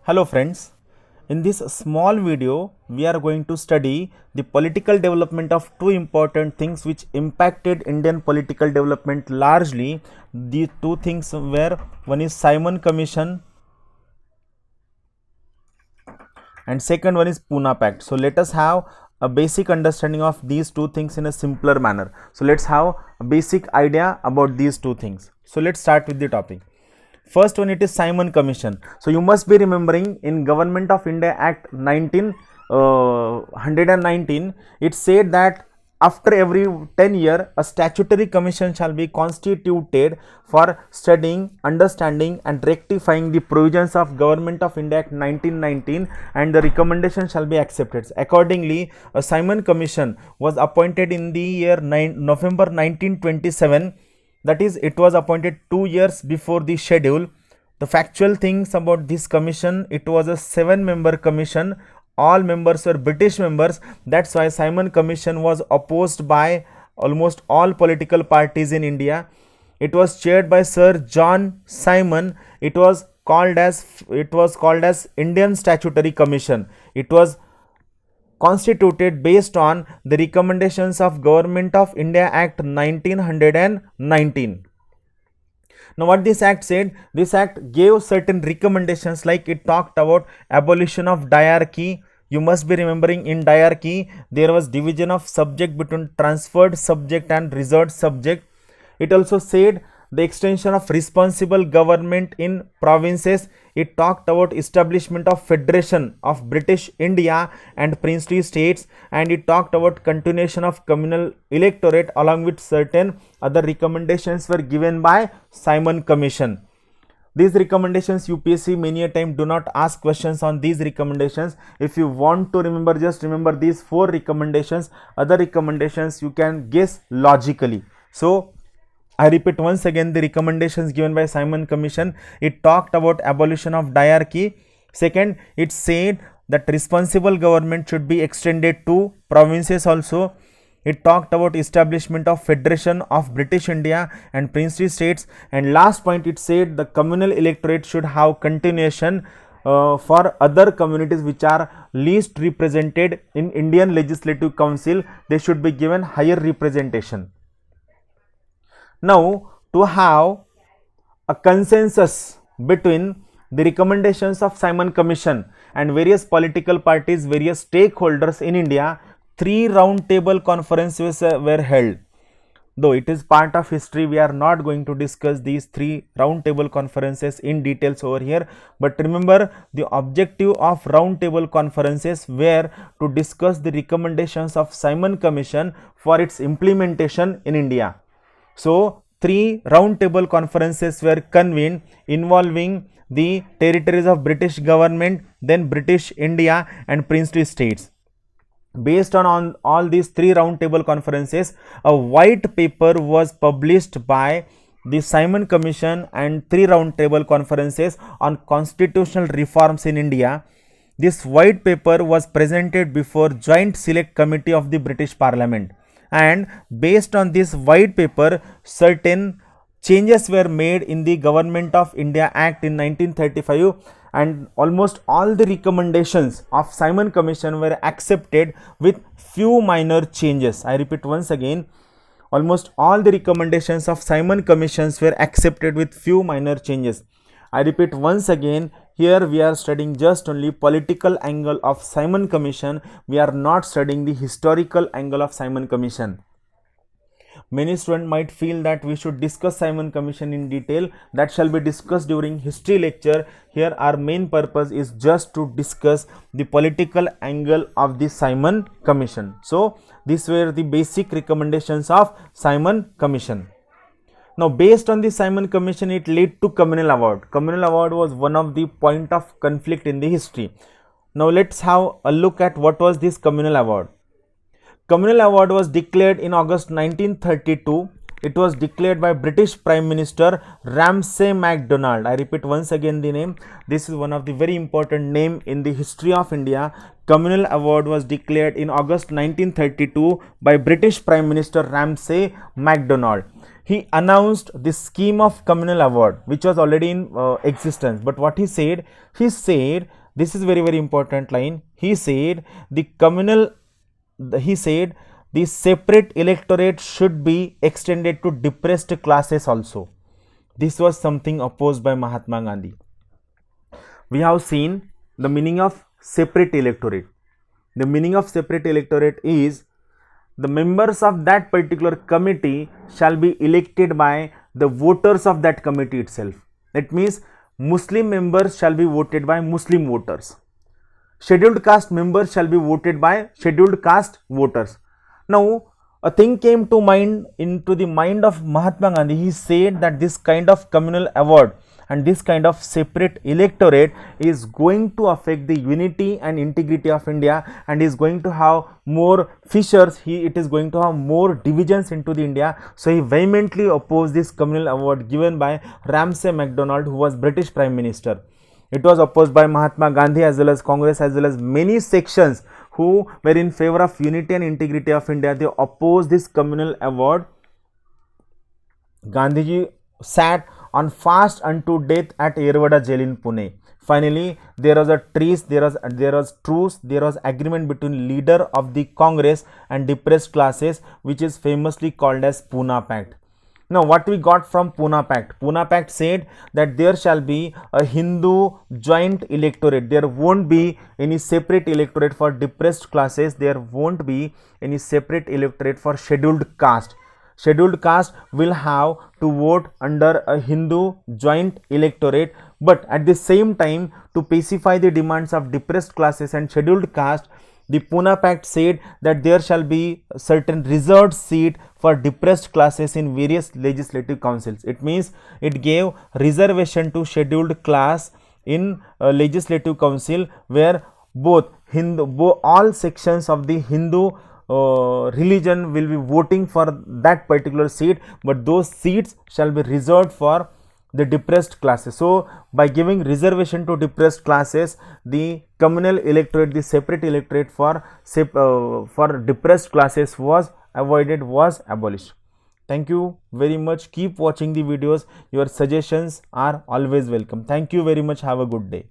Hello friends, in this small video we are going to study the political development of two important things which impacted Indian political development largely. The two things were, one is Simon Commission and second one is Pune Pact. So let us have a basic understanding of these two things in a simpler manner. So let's have a basic idea about these two things. So let's start with the topic. First one, it is Simon Commission. So you must be remembering in Government of India Act 1919, it said that after every 10 years a statutory commission shall be constituted for studying, understanding and rectifying the provisions of Government of India Act 1919 and the recommendation shall be accepted. Accordingly, a Simon Commission was appointed in the year November 1927. That is, it was appointed 2 years before the schedule. The factual things about this commission, it was a 7-member commission. All members were British members. That's why Simon Commission was opposed by almost all political parties in India. It was chaired by Sir John Simon. It was called as Indian Statutory Commission. It was constituted based on the recommendations of Government of India Act 1919. Now what this act said, this act gave certain recommendations, like it talked about abolition of diarchy. You must be remembering in diarchy there was division of subject between transferred subject and reserved subject. It also said the extension of responsible government in provinces. It talked about establishment of Federation of British India and princely states, and it talked about continuation of communal electorate, along with certain other recommendations were given by Simon Commission. These recommendations UPSC many a time do not ask questions on these recommendations. If you want to remember, just remember these 4 recommendations. Other recommendations you can guess logically. So I repeat once again the recommendations given by Simon Commission. It talked about abolition of diarchy. Second, it said that responsible government should be extended to provinces also. It talked about establishment of Federation of British India and princely states. And last point, it said the communal electorate should have continuation for other communities which are least represented in Indian Legislative Council. They should be given higher representation. Now, to have a consensus between the recommendations of Simon Commission and various political parties, various stakeholders in India, 3 round table conferences were held. Though it is part of history, we are not going to discuss these 3 round table conferences in details over here. But remember, the objective of round table conferences were to discuss the recommendations of Simon Commission for its implementation in India. So 3 round table conferences were convened involving the territories of British government, then British India and princely states. Based on all these 3 round table conferences, a white paper was published by the Simon Commission and 3 round table conferences on constitutional reforms in India. This white paper was presented before Joint Select Committee of the British Parliament. And based on this white paper, certain changes were made in the Government of India Act in 1935, and almost all the recommendations of Simon Commission were accepted with few minor changes. I repeat once again, almost all the recommendations of Simon Commissions were accepted with few minor changes. I repeat once again, here we are studying just only political angle of Simon Commission. We are not studying the historical angle of Simon Commission. Many students might feel that we should discuss Simon Commission in detail. That shall be discussed during history lecture. Here our main purpose is just to discuss the political angle of the Simon Commission. So these were the basic recommendations of Simon Commission. Now, based on the Simon Commission, it led to Communal Award. Communal Award was one of the point of conflict in the history. Now, let's have a look at what was this Communal Award. Communal Award was declared in August 1932. It was declared by British Prime Minister Ramsay MacDonald. I repeat once again the name. This is one of the very important name in the history of India. Communal Award was declared in August 1932 by British Prime Minister Ramsay MacDonald. he announced this scheme of communal award which was already in existence. But what he said, this is very very important line. He said the separate electorate should be extended to depressed classes also. This was something opposed by Mahatma Gandhi. We have seen the meaning of separate electorate. The meaning of separate electorate is the members of that particular committee shall be elected by the voters of that committee itself. That means Muslim members shall be voted by Muslim voters. Scheduled caste members shall be voted by scheduled caste voters. Now, a thing came to mind into the mind of Mahatma Gandhi. He said that this kind of communal award and this kind of separate electorate is going to affect the unity and integrity of India, and is going to have more fissures. It is going to have more divisions into the India. So he vehemently opposed this communal award given by Ramsay MacDonald, who was British Prime Minister. It was opposed by Mahatma Gandhi as well as Congress as well as many sections who were in favor of unity and integrity of India. They opposed this communal award. Gandhiji sat on fast unto death at Yerwada jail in Pune. Finally, there was a truce, there was agreement between leader of the Congress and depressed classes, which is famously called as Pune Pact. Now, what we got from Pune Pact? Pune Pact said that there shall be a Hindu joint electorate. There won't be any separate electorate for depressed classes. There won't be any separate electorate for scheduled caste. Scheduled caste will have to vote under a Hindu joint electorate, but at the same time, to pacify the demands of depressed classes and scheduled caste, the Pune Pact said that there shall be a certain reserved seat for depressed classes in various legislative councils. It means it gave reservation to scheduled class in a legislative council where all sections of the Hindu religion will be voting for that particular seat, but those seats shall be reserved for the depressed classes. So, by giving reservation to depressed classes, the communal electorate, the separate electorate for depressed classes was avoided, was abolished. Thank you very much. Keep watching the videos. Your suggestions are always welcome. Thank you very much. Have a good day.